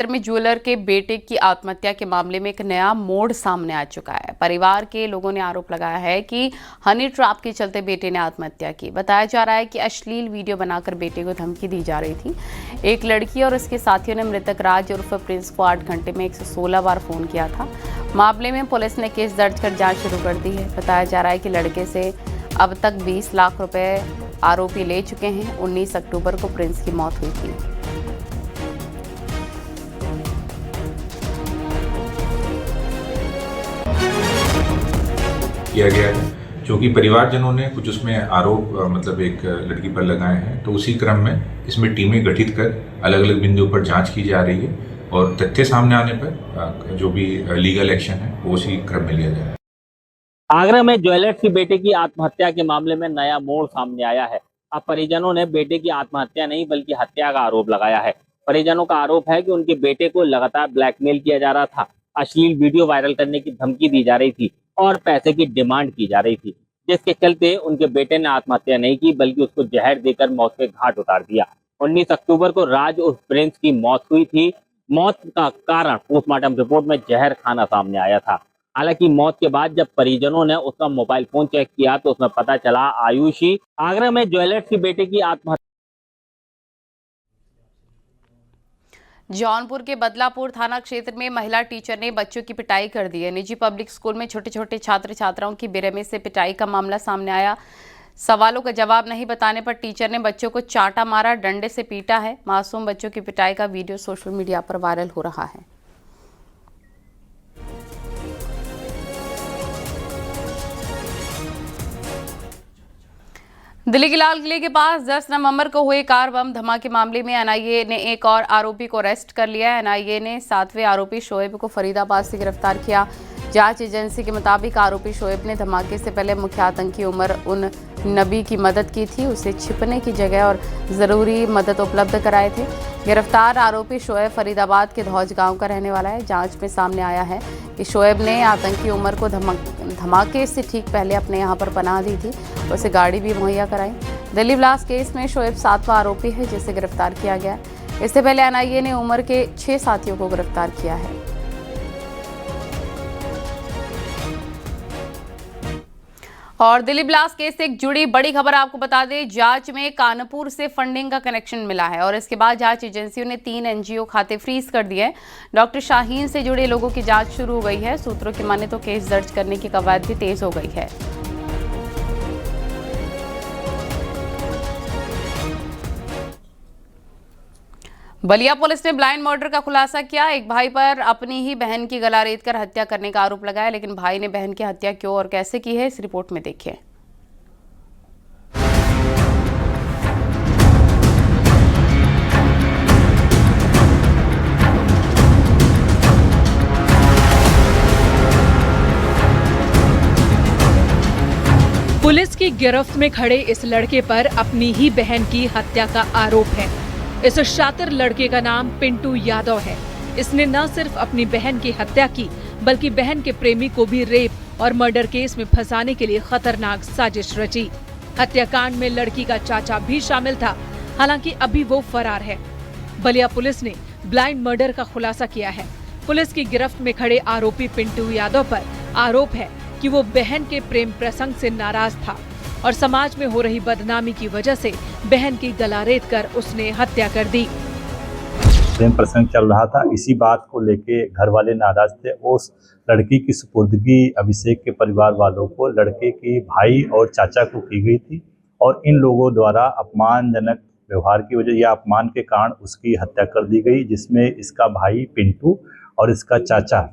में ज्वेलर के बेटे की आत्महत्या के मामले में एक नया मोड़ सामने आ चुका है। परिवार के लोगों ने आरोप लगाया है कि हनी ट्रैप के चलते बेटे ने आत्महत्या की। बताया जा रहा है कि अश्लील वीडियो बनाकर बेटे को धमकी दी जा रही थी। एक लड़की और उसके साथियों ने मृतक राज उर्फ प्रिंस को 8 घंटे में 116 बार फोन किया था। मामले में पुलिस ने केस दर्ज कर जाँच शुरू कर दी है। बताया जा रहा है कि लड़के से अब तक 20 लाख रुपए आरोपी ले चुके हैं। 19 अक्टूबर को प्रिंस की मौत हुई थी। किया गया है, जो कि परिवारजनों ने कुछ उसमें आरोप मतलब एक लड़की पर लगाए हैं। तो उसी क्रम में इसमें टीमें गठित कर अलग अलग बिंदुओं पर जांच की जा रही है और तथ्य सामने आने पर जो भी लीगल एक्शन है वो उसी क्रम में लिया जाएगा। आगरा में ज्वेलर्स की बेटे की आत्महत्या के मामले में नया मोड़ सामने आया है। अब परिजनों ने बेटे की आत्महत्या नहीं बल्कि हत्या का आरोप लगाया है। परिजनों का आरोप है कि उनके बेटे को लगातार ब्लैकमेल किया जा रहा था, अश्लील वीडियो वायरल करने की धमकी दी जा रही थी और पैसे की डिमांड की जा रही थी, जिसके चलते उनके बेटे ने आत्महत्या नहीं की बल्कि उसको जहर देकर मौत के घाट उतार दिया। 19 अक्टूबर को राज उर्फ प्रिंस की मौत हुई थी। मौत का कारण पोस्टमार्टम रिपोर्ट में जहर खाना सामने आया था। हालांकि मौत के बाद जब परिजनों ने उसका मोबाइल फोन चेक किया तो उसमें पता चला आयुषी आगरा में ज्वेलर्स की बेटे की आत्महत्या। जौनपुर के बदलापुर थाना क्षेत्र में महिला टीचर ने बच्चों की पिटाई कर दी है। निजी पब्लिक स्कूल में छोटे छोटे छात्र छात्राओं की बेरहमी से पिटाई का मामला सामने आया। सवालों का जवाब नहीं बताने पर टीचर ने बच्चों को चांटा मारा, डंडे से पीटा है। मासूम बच्चों की पिटाई का वीडियो सोशल मीडिया पर वायरल हो रहा है। दिल्ली के लाल किले के पास 10 नवंबर को हुए कार बम धमाके मामले में एनआईए ने एक और आरोपी को अरेस्ट कर लिया है। एनआईए ने 7वें आरोपी शोएब को फरीदाबाद से गिरफ्तार किया। जांच एजेंसी के मुताबिक आरोपी शोएब ने धमाके से पहले मुख्य आतंकी उमर उन नबी की मदद की थी, उसे छिपने की जगह और ज़रूरी मदद उपलब्ध कराए थे। गिरफ्तार आरोपी शोएब फरीदाबाद के धौज गांव का रहने वाला है। जांच में सामने आया है कि शोएब ने आतंकी उमर को धमाके से ठीक पहले अपने यहां पर पनाह दी थी, उसे गाड़ी भी मुहैया कराई। दिल्ली ब्लास्ट केस में शोएब 7वां आरोपी है जिसे गिरफ्तार किया गया। इससे पहले एनआईए ने उमर के 6 साथियों को गिरफ्तार किया है। और दिल्ली ब्लास्ट केस से एक जुड़ी बड़ी खबर आपको बता दें, जांच में कानपुर से फंडिंग का कनेक्शन मिला है और इसके बाद जांच एजेंसियों ने 3 एनजीओ खाते फ्रीज कर दिए। डॉक्टर शाहीन से जुड़े लोगों की जांच शुरू हो गई है। सूत्रों की माने तो केस दर्ज करने की कवायद भी तेज हो गई है। बलिया पुलिस ने ब्लाइंड मर्डर का खुलासा किया। एक भाई पर अपनी ही बहन की गला रेत कर हत्या करने का आरोप लगाया, लेकिन भाई ने बहन की हत्या क्यों और कैसे की है, इस रिपोर्ट में देखिए। पुलिस की गिरफ्त में खड़े इस लड़के पर अपनी ही बहन की हत्या का आरोप है। इस शातिर लड़के का नाम पिंटू यादव है। इसने न सिर्फ अपनी बहन की हत्या की बल्कि बहन के प्रेमी को भी रेप और मर्डर केस में फंसाने के लिए खतरनाक साजिश रची। हत्याकांड में लड़की का चाचा भी शामिल था, हालांकि अभी वो फरार है। बलिया पुलिस ने ब्लाइंड मर्डर का खुलासा किया है। पुलिस की गिरफ्त में खड़े आरोपी पिंटू यादव पर आरोप है कि वो बहन के प्रेम प्रसंग से नाराज था और समाज में हो रही बदनामी की वजह से बहन की गला रेत कर उसने हत्या कर दी। प्रेम प्रसंग चल रहा था, इसी बात को लेके घर वाले नाराज थे। उस लड़की की सुपुर्दगी अभिषेक के परिवार वालों को लड़के के भाई और चाचा को की गई थी और इन लोगों द्वारा अपमानजनक व्यवहार की वजह या अपमान के कारण उसकी हत्या कर दी गई, जिसमें इसका भाई पिंटू और इसका चाचा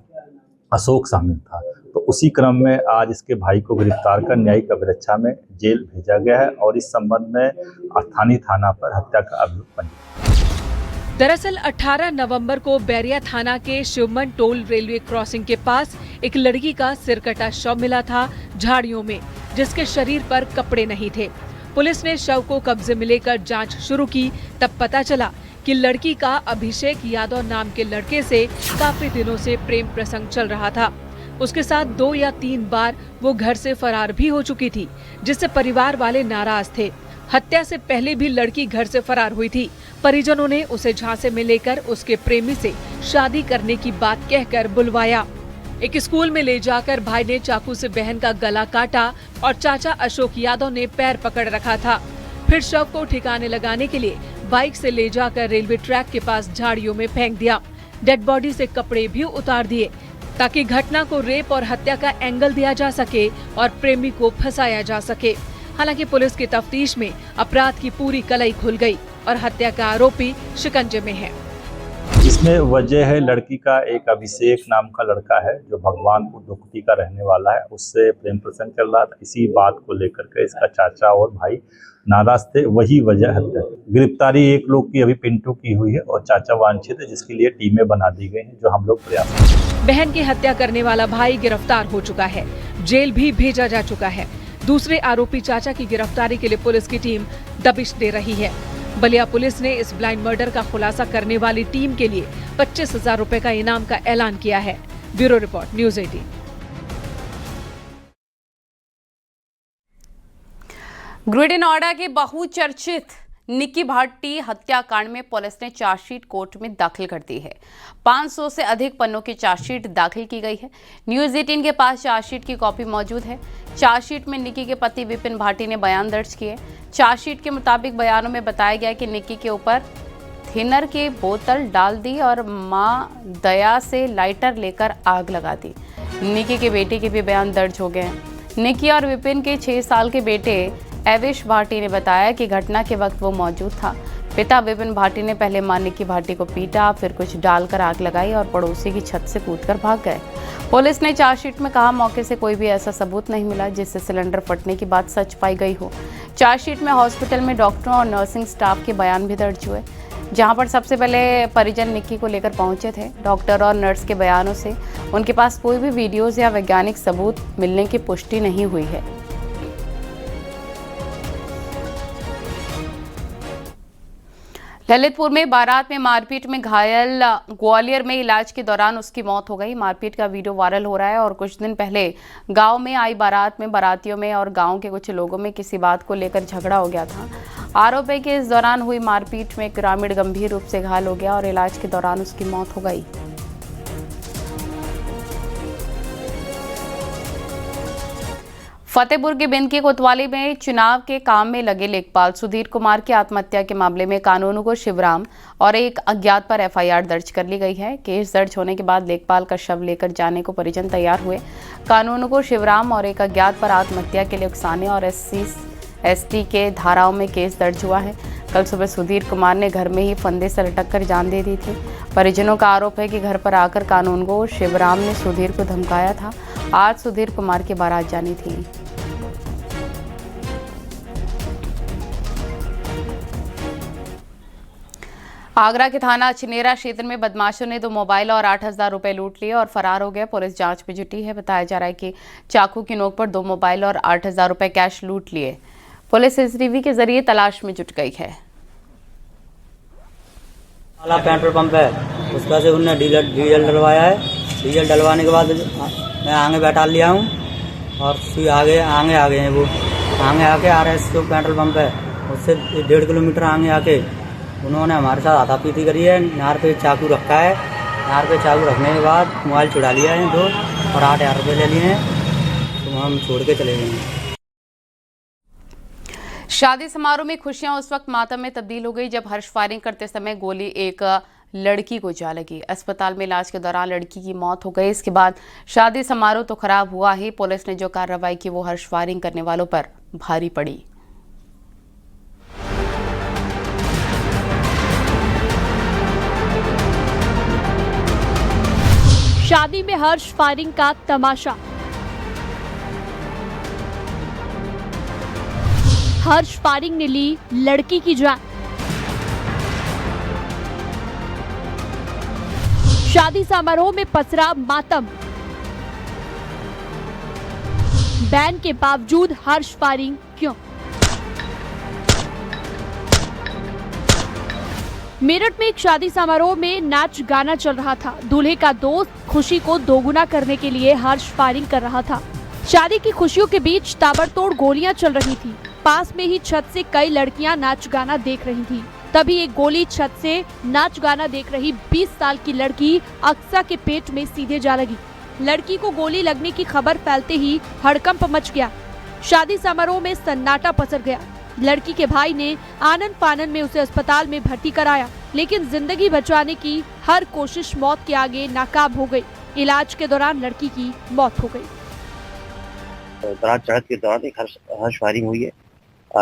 अशोक शामिल था। तो उसी क्रम में आज इसके भाई को गिरफ्तार कर न्यायिक अभिरक्षा में जेल भेजा गया है और इस संबंध में स्थानीय थाना पर हत्या का अभियोग पंजीकृत। दरअसल 18 नवंबर को बैरिया थाना के शिवमन टोल रेलवे क्रॉसिंग के पास एक लड़की का सिरकटा शव मिला था झाड़ियों में, जिसके शरीर पर कपड़े नहीं थे। पुलिस ने शव को कब्जे में लेकर जांच शुरू की, तब पता चला कि लड़की का अभिषेक यादव नाम के लड़के से काफी दिनों से प्रेम प्रसंग चल रहा था। उसके साथ 2 या 3 बार वो घर से फरार भी हो चुकी थी, जिससे परिवार वाले नाराज थे। हत्या से पहले भी लड़की घर से फरार हुई थी। परिजनों ने उसे झांसे में लेकर उसके प्रेमी से शादी करने की बात कहकर बुलवाया। एक स्कूल में ले जाकर भाई ने चाकू से बहन का गला काटा और चाचा अशोक यादव ने पैर पकड़ रखा था। फिर शव को ठिकाने लगाने के लिए बाइक से ले जाकर रेलवे ट्रैक के पास झाड़ियों में फेंक दिया। डेड बॉडी से कपड़े भी उतार दिए ताकि घटना को रेप और हत्या का एंगल दिया जा सके और प्रेमी को फंसाया जा सके। हालांकि पुलिस की तफ्तीश में अपराध की पूरी कलई खुल गई और हत्या का आरोपी शिकंजे में है। इसमें वजह है लड़की का एक अभिषेक नाम का लड़का है जो भगवानपुर दुखती का रहने वाला है, उससे प्रेम प्रसंग चल रहा था। इसी बात को लेकर के इसका चाचा और भाई नाराज थे, वही वजह हत्या। गिरफ्तारी एक लोग की अभी पिंटू की हुई है और चाचा वांछित है, जिसके लिए टीमें बना दी गई हैं जो हम लोग प्रयास कर रहे हैं। बहन की हत्या करने वाला भाई गिरफ्तार हो चुका है, जेल भी भेजा जा चुका है। दूसरे आरोपी चाचा की गिरफ्तारी के लिए पुलिस की टीम दबिश दे रही है। बलिया पुलिस ने इस ब्लाइंड मर्डर का खुलासा करने वाली टीम के लिए 25,000 रुपए का इनाम का ऐलान किया है। Bureau report, news 18। Greater Noida के बहुचर्चित निक्की भाटी हत्याकांड में पुलिस ने चार्जशीट कोर्ट में दाखिल कर दी है। 500 से अधिक पन्नों की चार्जशीट दाखिल की गई है। न्यूज़ 18 के पास चार्जशीट की कॉपी मौजूद है। चार्जशीट में निक्की के पति विपिन भाटी ने बयान दर्ज किए। चार्जशीट के मुताबिक बयानों में बताया गया कि निक्की के ऊपर थिनर की बोतल डाल दी और मां दया से लाइटर लेकर आग लगा दी। निक्की के बेटे के भी बयान दर्ज हो गए हैं। निक्की और विपिन के 6 साल के बेटे एविश भाटी ने बताया कि घटना के वक्त वो मौजूद था। पिता विपिन भाटी ने पहले मां निक्की भाटी को पीटा, फिर कुछ डालकर आग लगाई और पड़ोसी की छत से कूदकर भाग गए। पुलिस ने चार्जशीट में कहा मौके से कोई भी ऐसा सबूत नहीं मिला जिससे सिलेंडर फटने की बात सच पाई गई हो। चार्जशीट में हॉस्पिटल में डॉक्टरों और नर्सिंग स्टाफ के बयान भी दर्ज हुए, जहां पर सबसे पहले परिजन निक्की को लेकर पहुंचे थे। डॉक्टर और नर्स के बयानों से उनके पास कोई भी वीडियोज या वैज्ञानिक सबूत मिलने की पुष्टि नहीं हुई है। ललितपुर में बारात में मारपीट में घायल ग्वालियर में इलाज के दौरान उसकी मौत हो गई। मारपीट का वीडियो वायरल हो रहा है और कुछ दिन पहले गांव में आई बारात में बारातियों में और गांव के कुछ लोगों में किसी बात को लेकर झगड़ा हो गया था। आरोप है कि इस दौरान हुई मारपीट में ग्रामीण गंभीर रूप से घायल हो गया और इलाज के दौरान उसकी मौत हो गई। फतेहपुर के बिंदकी कोतवाली में चुनाव के काम में लगे लेखपाल सुधीर कुमार की आत्महत्या के मामले में कानूनगो शिवराम और एक अज्ञात पर एफआईआर दर्ज कर ली गई है। केस दर्ज होने के बाद लेखपाल का शव लेकर जाने को परिजन तैयार हुए। कानूनगो शिवराम और एक अज्ञात पर आत्महत्या के लिए उकसाने और SC/ST के धाराओं में केस दर्ज हुआ है। कल सुबह सुधीर कुमार ने घर में ही फंदे से लटक कर जान दे दी थी। परिजनों का आरोप है कि घर पर आकर कानूनगो शिवराम ने सुधीर को धमकाया था। आज सुधीर कुमार की बारात जानी थी। आगरा के थाना चिनेरा क्षेत्र में बदमाशों ने 2 मोबाइल और 8,000 रुपए लूट लिए और फरार हो गए। पुलिस जांच में जुटी है। बताया जा रहा है कि चाकू की नोक पर 2 मोबाइल और 8,000 रुपए कैश लूट लिए। पुलिस CCTV के जरिए तलाश में जुट गई है। पेट्रोल पंप है, उसका से उन्होंने डीजल डलवाया है। डीजल डलवाने के बाद मैं आगे बैठा लिया हूँ और आगे आ गए हैं। वो आगे आके RS जो पेट्रोल पंप है उससे 1.5 किलोमीटर आगे आके उन्होंने हमारे साथ हाथापाई करी है। नार पे चाकू रखा है। नार पे चाकू रखने के बाद मोबाइल छुड़ा लिया है 2 और 8,000 रुपये ले लिए हैं। तो हम छोड़ के चले गए हैं। शादी समारोह में खुशियां उस वक्त मातम में तब्दील हो गई जब हर्ष फायरिंग करते समय गोली एक लड़की को जा लगी। अस्पताल में इलाज के दौरान लड़की की मौत हो गई। इसके बाद शादी समारोह तो खराब हुआ ही, पुलिस ने जो कार्रवाई की वो हर्ष फायरिंग करने वालों पर भारी पड़ी। शादी में हर्ष फायरिंग का तमाशा। हर्ष फायरिंग ने ली लड़की की जान। शादी समारोह में पसरा मातम। बैन के बावजूद हर्ष फायरिंग क्यों? मेरठ में एक शादी समारोह में नाच गाना चल रहा था। दूल्हे का दोस्त खुशी को दोगुना करने के लिए हर्ष फायरिंग कर रहा था। शादी की खुशियों के बीच ताबड़तोड़ गोलियां चल रही थी। पास में ही छत से कई लड़कियां नाच गाना देख रही थीं। तभी एक गोली छत से नाच गाना देख रही 20 साल की लड़की अक्सा के पेट में सीधे जा लगी। लड़की को गोली लगने की खबर फैलते ही हड़कंप मच गया। शादी समारोह में सन्नाटा पसर गया। लड़की के भाई ने आनन फानन में उसे अस्पताल में भर्ती कराया, लेकिन जिंदगी बचाने की हर कोशिश मौत के आगे नाकाम हो गई। इलाज के दौरान लड़की की मौत हो गई। बारात चढ़त के दौरान एक हर्ष फायरिंग हुई है,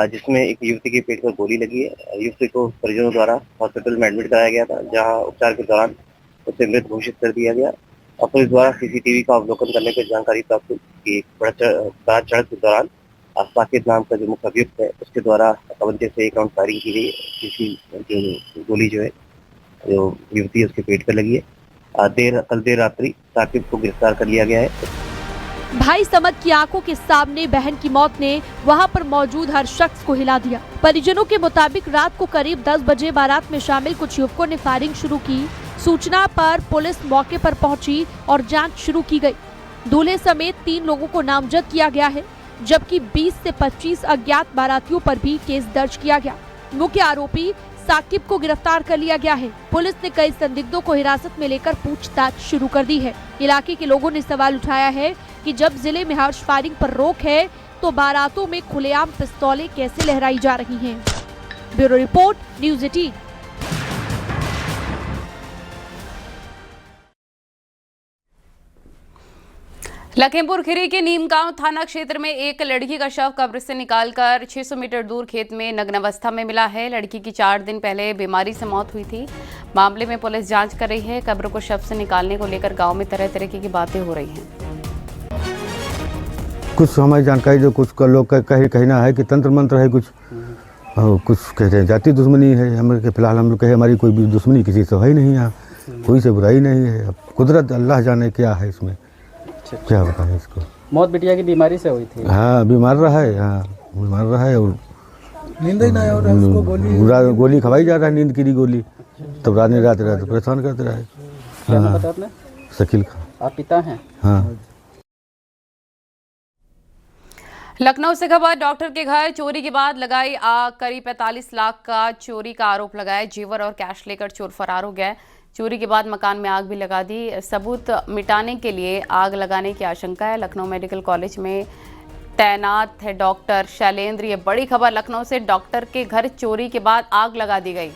जिसमें एक युवती के पेट पर गोली लगी है। युवती को परिजनों द्वारा हॉस्पिटल में एडमिट कराया गया था, जहां उपचार के दौरान उसे मृत घोषित कर दिया गया। और पुलिस द्वारा सीसीटीवी का अवलोकन करने पर जानकारी प्राप्त हुई कि बारात चढ़त के दौरान साकिब नाम का जो मुख्य अभियुक्त है, उसके द्वारा कवंजे से एक राउंड फायरिंग की गई। किसी गोली जो है जो युवती है उसके पेट पर लगी है। कल देर रात्रि साकिब को गिरफ्तार कर लिया गया है। भाई समद की आंखों के सामने बहन की मौत ने वहां पर मौजूद हर शख्स को हिला दिया। परिजनों के मुताबिक रात को करीब 10 बजे बारात में शामिल कुछ युवकों ने फायरिंग शुरू की। सूचना पर पुलिस मौके पर पहुंची और जांच शुरू की गई। दूल्हे समेत 3 लोगों को नामजद किया गया है, जबकि 20 से 25 अज्ञात बारातियों पर भी केस दर्ज किया गया। मुख्य आरोपी साकिब को गिरफ्तार कर लिया गया है। पुलिस ने कई संदिग्धों को हिरासत में लेकर पूछताछ शुरू कर दी है। इलाके के लोगों ने सवाल उठाया है कि जब जिले में हर्ष फायरिंग पर रोक है, तो बारातों में खुलेआम पिस्तौलें कैसे लहराई जा रही हैं। Bureau report, news 18। Lakhimpur Kheri के नीमगांव थाना क्षेत्र में एक लड़की का शव कब्र से निकालकर 600 मीटर दूर खेत में नग्न अवस्था में मिला है। लड़की की 4 दिन पहले बीमारी से मौत हुई थी। मामले में पुलिस जांच कर रही है। कब्र को शव से निकालने को लेकर गांव में तरह तरह की बातें हो रही हैं। कुछ हमारी जानकारी जो कुछ लोग कहना है कि तंत्र मंत्र है, कुछ कहते हैं जाति दुश्मनी है। हमारे फिलहाल हम लोग कहे हमारी कोई भी दुश्मनी किसी से है ही नहीं, यहाँ कोई से बुराई नहीं है। अब कुदरत अल्लाह जाने क्या है इसमें, क्या बताएं इसको। मौत बिटिया की बीमारी से हुई थी। हाँ, बीमार रहा है। हाँ, बीमार रहा है और नींद ही नहीं हो रहा है, उसको गोली खवाई जा रहा है, नींद की गोली। तब रात रहते परेशान करते रहे। क्या नाम बताया आपने? शकील खान। आप पिता हैं? हाँ। लखनऊ से खबर, डॉक्टर के घर चोरी के बाद लगाई आग। करीब 45 लाख का चोरी का आरोप लगाया। जेवर और कैश लेकर चोर फरार हो गया। चोरी के बाद मकान में आग भी लगा दी। सबूत मिटाने के लिए आग लगाने की आशंका है। लखनऊ मेडिकल कॉलेज में तैनात है डॉक्टर शैलेंद्र। ये बड़ी खबर लखनऊ से, डॉक्टर के घर चोरी के बाद आग लगा दी गई।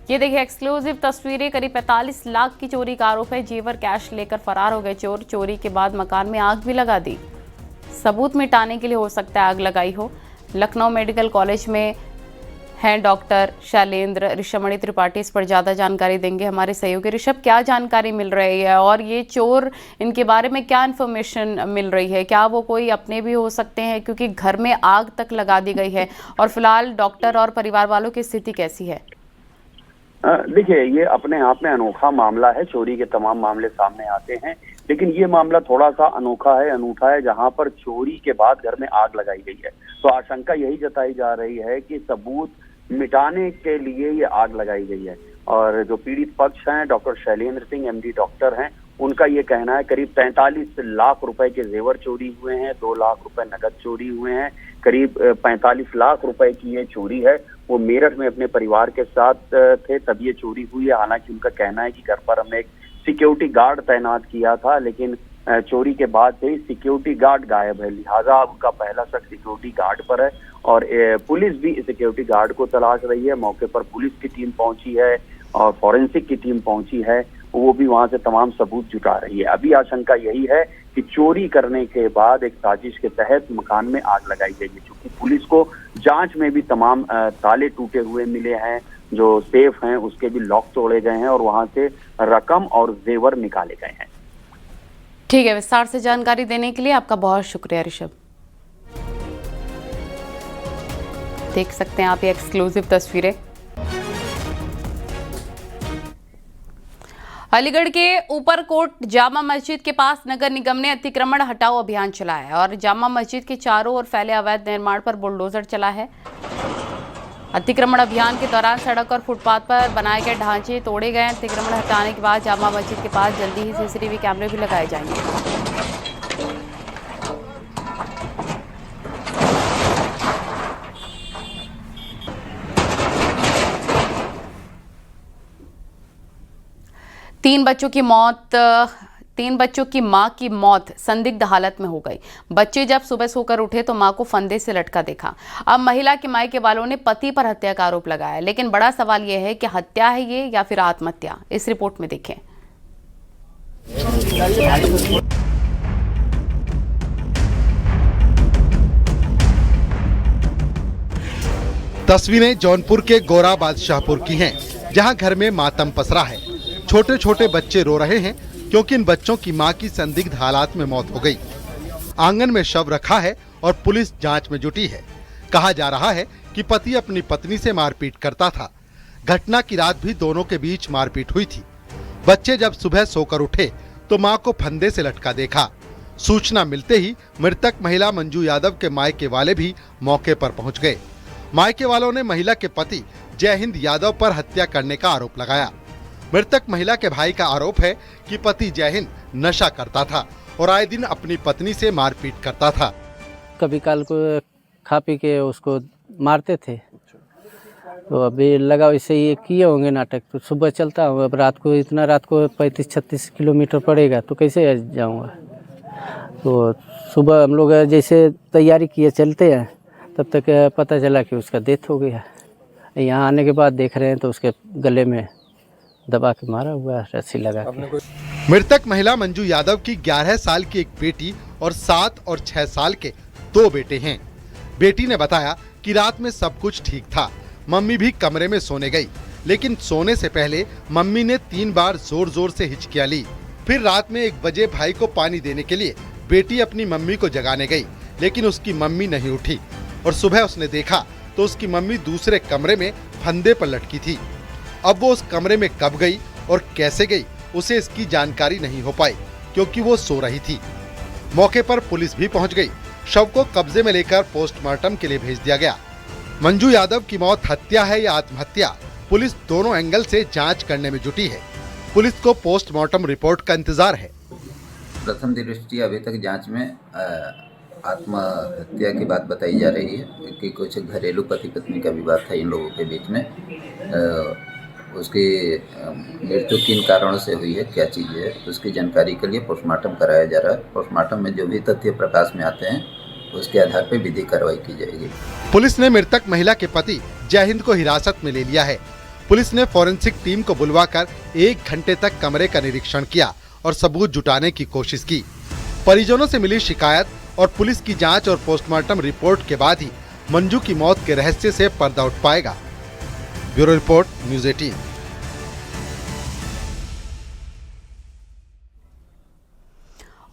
ये देखिए एक्सक्लूसिव तस्वीरें। करीब 45 लाख की चोरी का आरोप है। जेवर कैश लेकर फरार हो गए चोर। चोरी के बाद मकान में आग भी लगा दी। सबूत मिटाने के लिए हो सकता है आग लगाई हो। लखनऊ मेडिकल कॉलेज में हैं डॉक्टर शैलेंद्र। ऋषभमणि त्रिपाठी इस पर ज़्यादा जानकारी देंगे, हमारे सहयोगी। ऋषभ, क्या जानकारी मिल रही है और ये चोर, इनके बारे में क्या इन्फॉर्मेशन मिल रही है? क्या वो कोई अपने भी हो सकते हैं, क्योंकि घर में आग तक लगा दी गई है? और फिलहाल डॉक्टर और परिवार वालों की स्थिति कैसी है? देखिए, ये अपने आप में अनोखा मामला है। चोरी के तमाम मामले सामने आते हैं, लेकिन ये मामला थोड़ा सा अनोखा है, अनूठा है, जहां पर चोरी के बाद घर में आग लगाई गई है। तो आशंका यही जताई जा रही है कि सबूत मिटाने के लिए ये आग लगाई गई है। और जो पीड़ित पक्ष हैं, doctor Shailendra Singh MD doctor हैं, उनका ये कहना है करीब 43 लाख रुपए के जेवर चोरी हुए हैं, 2 लाख रुपए नगद चोरी हुए हैं, करीब 45 लाख रुपए की ये चोरी है। वो मेरठ में अपने परिवार के साथ थे तब ये चोरी हुई है। हालांकि उनका कहना है कि घर पर हमने एक सिक्योरिटी गार्ड तैनात किया था, लेकिन चोरी के बाद से सिक्योरिटी गार्ड गायब है। लिहाजा उनका पहला शक सिक्योरिटी गार्ड पर है और पुलिस भी सिक्योरिटी गार्ड को तलाश रही है। मौके पर पुलिस की टीम पहुंची है और फॉरेंसिक की टीम पहुंची है, वो भी वहां से तमाम सबूत जुटा रही है। अभी आशंका यही है कि चोरी करने के बाद एक साजिश के तहत मकान में आग लगाई गई है। क्योंकि पुलिस को जांच में भी तमाम ताले टूटे हुए मिले हैं, जो सेफ हैं उसके भी लॉक तोड़े गए हैं और वहां से रकम और जेवर निकाले गए हैं। ठीक है, विस्तार से जानकारी देने के लिए आपका बहुत शुक्रिया ऋषभ। देख सकते हैं आप ये एक्सक्लूसिव तस्वीरें। अलीगढ़ के ऊपरकोट जामा मस्जिद के पास नगर निगम ने अतिक्रमण हटाओ अभियान चलाया है और जामा मस्जिद के चारों ओर फैले अवैध निर्माण पर बुलडोजर चला है। अतिक्रमण अभियान के दौरान सड़क और फुटपाथ पर बनाए गए ढांचे तोड़े गए। अतिक्रमण हटाने के बाद जामा मस्जिद के पास जल्दी ही सीसीटीवी कैमरे भी लगाए जाएंगे। तीन बच्चों की मां की मौत संदिग्ध हालत में हो गई। बच्चे जब सुबह सोकर उठे तो मां को फंदे से लटका देखा। अब महिला के मायके वालों ने पति पर हत्या का आरोप लगाया, लेकिन बड़ा सवाल यह है कि हत्या है ये या फिर आत्महत्या। इस रिपोर्ट में देखें। तस्वीरें जौनपुर के गोरा बादशाहपुर की हैं, जहां घर में मातम पसरा है। छोटे छोटे बच्चे रो रहे हैं क्योंकि इन बच्चों की मां की संदिग्ध हालात में मौत हो गई। आंगन में शव रखा है और पुलिस जांच में जुटी है। कहा जा रहा है कि पति अपनी पत्नी से मारपीट करता था। घटना की रात भी दोनों के बीच मारपीट हुई थी। बच्चे जब सुबह सोकर उठे तो मां को फंदे से लटका देखा। सूचना मिलते ही मृतक महिला मंजू यादव के मायके वाले भी मौके पर पहुंच गए। मायके वालों ने महिला के पति जय हिंद यादव पर हत्या करने का आरोप लगाया। मृतक महिला के भाई का आरोप है कि पति जय हिंद नशा करता था और आए दिन अपनी पत्नी से मारपीट करता था। कभी काल को खा पी के उसको मारते थे, तो अभी लगा वैसे ये किए होंगे नाटक। तो सुबह चलता हूँ, अब रात को 35-36 किलोमीटर पड़ेगा तो कैसे जाऊँगा। तो सुबह हम लोग जैसे तैयारी किए चलते हैं, तब तक पता चला कि उसका डेथ हो गया। यहाँ आने के बाद देख रहे हैं तो उसके गले में दबा के मारा हुआ है, रस्सी लगा के। मृतक महिला मंजू यादव की 11 साल की एक बेटी और 7 और 6 साल के 2 बेटे हैं। बेटी ने बताया कि रात में सब कुछ ठीक था, मम्मी भी कमरे में सोने गई, लेकिन सोने से पहले मम्मी ने 3 बार जोर जोर से हिचकियां ली। फिर रात में 1 बजे भाई को पानी देने के लिए बेटी अपनी मम्मी को जगाने गई, लेकिन उसकी मम्मी नहीं उठी और सुबह उसने देखा तो उसकी मम्मी दूसरे कमरे में फंदे पर लटकी थी। अब वो उस कमरे में कब गई और कैसे गई उसे इसकी जानकारी नहीं हो पाई, क्योंकि वो सो रही थी। मौके पर पुलिस भी पहुंच गई। शव को कब्जे में लेकर पोस्टमार्टम के लिए भेज दिया गया। मंजू यादव की मौत हत्या है या आत्महत्या, पुलिस दोनों एंगल से जांच करने में जुटी है। पुलिस को पोस्टमार्टम रिपोर्ट का इंतजार है। प्रथम दृष्टया अभी तक जांच में आत्महत्या की बात बताई जा रही है कि कुछ घरेलू पति पत्नी का विवाद था इन लोगों के बीच में। उसकी मृत्यु किन कारणों से हुई है, क्या चीज़ है, उसकी जानकारी के लिए पोस्टमार्टम कराया जा रहा है। पोस्टमार्टम में जो भी तथ्य प्रकाश में आते हैं उसके आधार पर विधिक कार्रवाई की जाएगी। पुलिस ने मृतक महिला के पति जय हिंद को हिरासत में ले लिया है। पुलिस ने फॉरेंसिक टीम को बुलवाकर 1 घंटे तक कमरे का निरीक्षण किया और सबूत जुटाने की कोशिश की। परिजनों से मिली शिकायत और पुलिस की जांच और पोस्टमार्टम रिपोर्ट के बाद ही मंजू की मौत के रहस्य से पर्दा उठ पाएगा। Bureau report, news 18।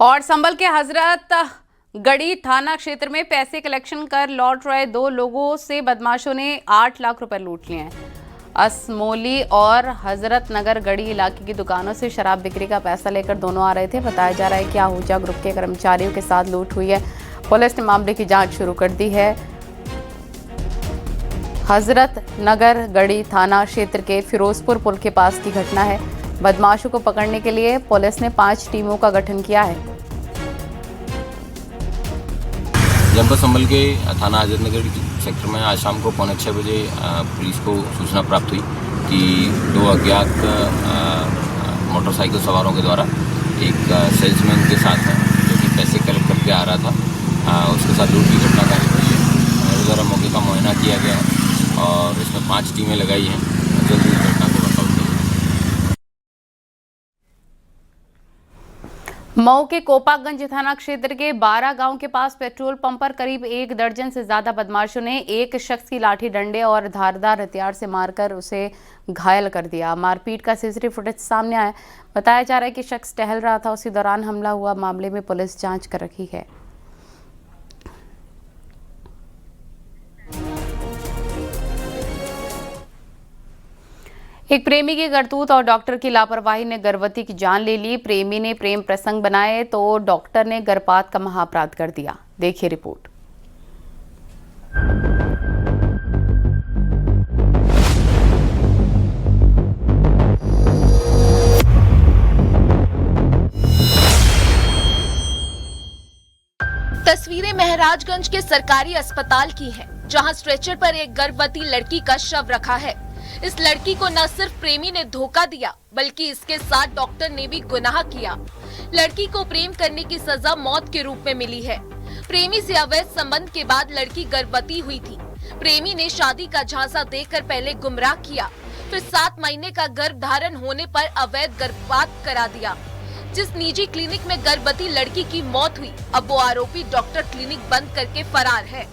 और संभल के हजरत गढ़ी थाना क्षेत्र में पैसे कलेक्शन कर लौट रहे 2 लोगों से बदमाशों ने 8 लाख रुपए लूट लिए हैं। असमोली और हजरत नगर गढ़ी इलाके की दुकानों से शराब बिक्री का पैसा लेकर दोनों आ रहे थे। बताया जा रहा है कि आहूजा ग्रुप के कर्मचारियों के साथ लूट हुई है। पुलिस ने मामले की जांच शुरू कर दी है। हजरत नगर गढ़ी थाना क्षेत्र के फिरोजपुर पुल के पास की घटना है। बदमाशों को पकड़ने के लिए पुलिस ने 5 टीमों का गठन किया है। जनपद संभल के थाना हजरत नगर सेक्टर में आज शाम को 5:45 बजे पुलिस को सूचना प्राप्त हुई कि 2 अज्ञात मोटरसाइकिल सवारों के द्वारा एक सेल्समैन के साथ जो कि पैसे कलेक्ट करके आ रहा था, उसके साथ लूट की घटना कार्य हुई है। मेरे द्वारा मौके का मुआयना किया गया है और इसमें 5 टीमें लगाई हैं। जल्द इस घटना को वर्कआउट करेंगे। मऊ के कोपागंज थाना क्षेत्र के 12 गांव के पास पेट्रोल पंप पर करीब 1 दर्जन से ज्यादा बदमाशों ने एक शख्स की लाठी डंडे और धारदार हथियार से मारकर उसे घायल कर दिया। मारपीट का सीसीटीवी फुटेज सामने आया। बताया जा रहा है कि शख्स टहल रहा था, उसी दौरान हमला हुआ। मामले में पुलिस जांच कर रही है। एक प्रेमी की करतूत और डॉक्टर की लापरवाही ने गर्भवती की जान ले ली। प्रेमी ने प्रेम प्रसंग बनाए तो डॉक्टर ने गर्भपात का महाअपराध कर दिया। देखिए रिपोर्ट। तस्वीरें महराजगंज के सरकारी अस्पताल की हैं, जहां स्ट्रेचर पर एक गर्भवती लड़की का शव रखा है। इस लड़की को न सिर्फ प्रेमी ने धोखा दिया, बल्कि इसके साथ डॉक्टर ने भी गुनाह किया। लड़की को प्रेम करने की सजा मौत के रूप में मिली है। प्रेमी से अवैध संबंध के बाद लड़की गर्भवती हुई थी। प्रेमी ने शादी का झांसा देकर पहले गुमराह किया, फिर 7 महीने का गर्भ धारण होने पर अवैध गर्भपात करा दिया। जिस निजी क्लिनिक में गर्भवती लड़की की मौत हुई, अब वो आरोपी डॉक्टर क्लिनिक बंद करके फरार है।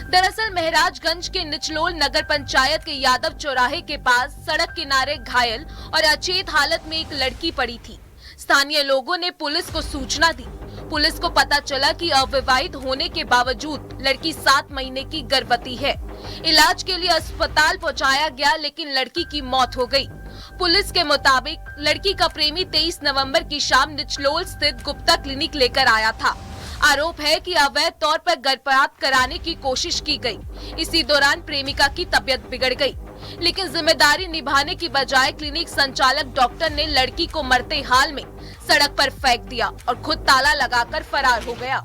दरअसल महराजगंज के निचलोल नगर पंचायत के यादव चौराहे के पास सड़क किनारे घायल और अचेत हालत में एक लड़की पड़ी थी। स्थानीय लोगों ने पुलिस को सूचना दी। पुलिस को पता चला कि अविवाहित होने के बावजूद लड़की 7 महीने की गर्भवती है। इलाज के लिए अस्पताल पहुंचाया गया, लेकिन लड़की की मौत हो गई। पुलिस के मुताबिक लड़की का प्रेमी 23 नवंबर की शाम निचलोल स्थित गुप्ता क्लिनिक लेकर आया था। आरोप है कि अवैध तौर पर गर्भपात कराने की कोशिश की गई। इसी दौरान प्रेमिका की तबीयत बिगड़ गई, लेकिन जिम्मेदारी निभाने की बजाय क्लिनिक संचालक डॉक्टर ने लड़की को मरते हाल में सड़क पर फेंक दिया और खुद ताला लगाकर फरार हो गया।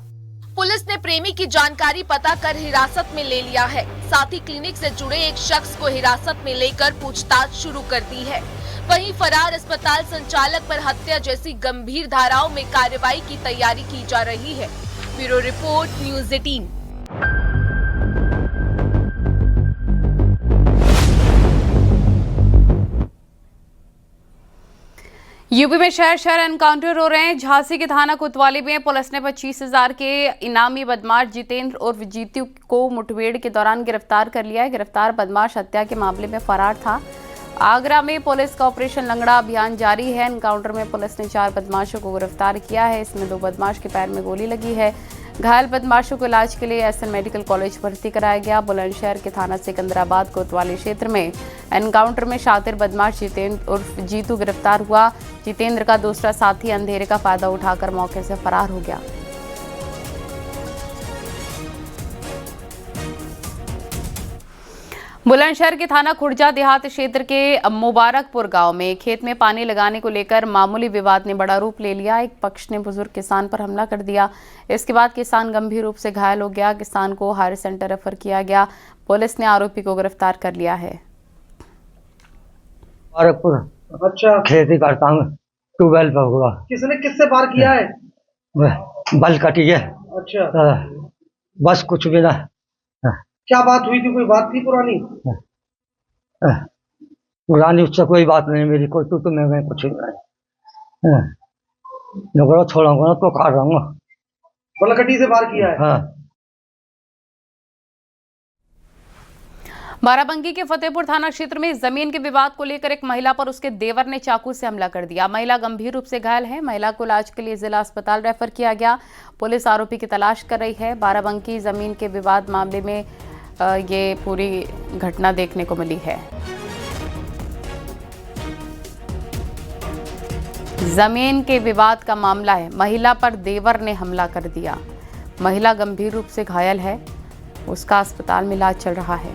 पुलिस ने प्रेमी की जानकारी पता कर हिरासत में ले लिया है। साथ ही क्लिनिक से जुड़े एक शख्स को हिरासत में लेकर पूछताछ शुरू कर दी है। वहीं फरार अस्पताल संचालक पर हत्या जैसी गंभीर धाराओं में कार्रवाई की तैयारी की जा रही है। Bureau report, news 18। यूपी में शहर शहर एनकाउंटर हो रहे हैं। झांसी के थाना कोतवाली में पुलिस ने 25,000 के इनामी बदमाश जितेंद्र उर्फ जीतू को मुठभेड़ के दौरान गिरफ्तार कर लिया है। गिरफ्तार बदमाश हत्या के मामले में फरार था। आगरा में पुलिस का ऑपरेशन लंगड़ा अभियान जारी है। एनकाउंटर में पुलिस ने 4 बदमाशों को गिरफ्तार किया है। इसमें 2 बदमाश के पैर में गोली लगी है। घायल बदमाशों को इलाज के लिए एसएन मेडिकल कॉलेज भर्ती कराया गया। बुलंदशहर के थाना सिकंदराबाद कोतवाली क्षेत्र में एनकाउंटर में शातिर बदमाश जितेंद्र उर्फ जीतू गिरफ्तार हुआ। जितेंद्र का दूसरा साथी अंधेरे का फायदा उठाकर मौके से फरार हो गया। बुलंदशहर के थाना खुर्जा देहात क्षेत्र के मुबारकपुर गांव में खेत में पानी लगाने को लेकर मामूली विवाद ने बड़ा रूप ले लिया। एक पक्ष ने बुजुर्ग किसान पर हमला कर दिया। इसके बाद किसान गंभीर रूप से घायल हो गया। किसान को हायर सेंटर रेफर किया गया। पुलिस ने आरोपी को गिरफ्तार कर लिया है। मुबारकपुर अच्छा खेती करता हूँ, ट्यूबवेल पर हुआ। किसने किससे वार किया है? बल कटी है। अच्छा बस कुछ भी ना। क्या बात हुई थी? कोई बात थी पुरानी? पुरानी उससे कोई बात नहीं मेरी, कोई तो मैं कुछ नहीं। झगड़ा छोड़ूंगा तो काट रहूंगा। बलकटी से वार किया है? हाँ। बाराबंकी के फतेहपुर थाना क्षेत्र में जमीन के विवाद को लेकर एक महिला पर उसके देवर ने चाकू से हमला कर दिया। महिला गंभीर रूप से घायल है। महिला को इलाज के लिए जिला अस्पताल रेफर किया गया। पुलिस आरोपी की तलाश कर रही है। बाराबंकी जमीन के विवाद मामले में ये पूरी घटना देखने को मिली है। जमीन के विवाद का मामला है। महिला पर देवर ने हमला कर दिया। महिला गंभीर रूप से घायल है। उसका अस्पताल में इलाज चल रहा है।